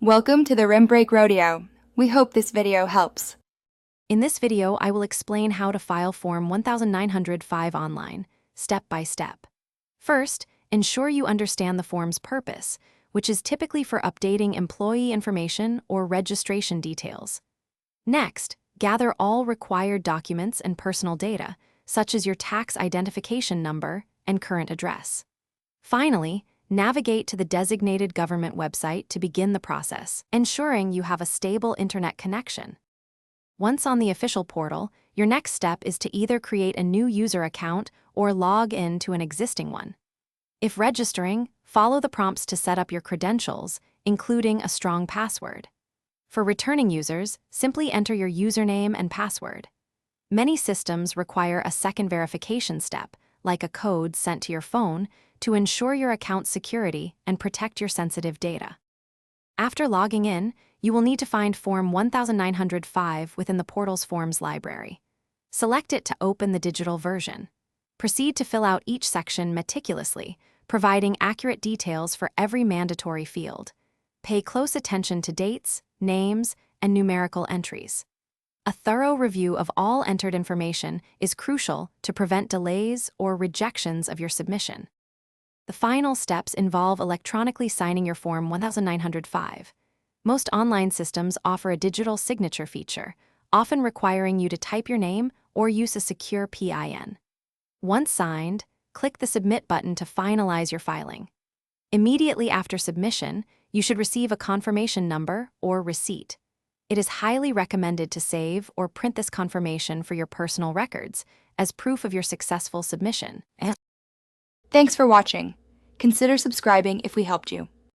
Welcome to the Rim Break Rodeo. We hope this video helps. In this video, I will explain how to file Form 1905 online, step by step. First, ensure you understand the form's purpose, which is typically for updating employee information or registration details. Next, gather all required documents and personal data, such as your tax identification number and current address. Finally, navigate to the designated government website to begin the process, ensuring you have a stable internet connection. Once on the official portal, your next step is to either create a new user account or log in to an existing one. If registering, follow the prompts to set up your credentials, including a strong password. For returning users, simply enter your username and password. Many systems require a second verification step, like a code sent to your phone, to ensure your account's security and protect your sensitive data. After logging in, you will need to find Form 1905 within the portal's Forms library. Select it to open the digital version. Proceed to fill out each section meticulously, providing accurate details for every mandatory field. Pay close attention to dates, names, and numerical entries. A thorough review of all entered information is crucial to prevent delays or rejections of your submission. The final steps involve electronically signing your Form 1905. Most online systems offer a digital signature feature, often requiring you to type your name or use a secure PIN. Once signed, click the Submit button to finalize your filing. Immediately after submission, you should receive a confirmation number or receipt. It is highly recommended to save or print this confirmation for your personal records as proof of your successful submission. Thanks for watching. Consider subscribing if we helped you.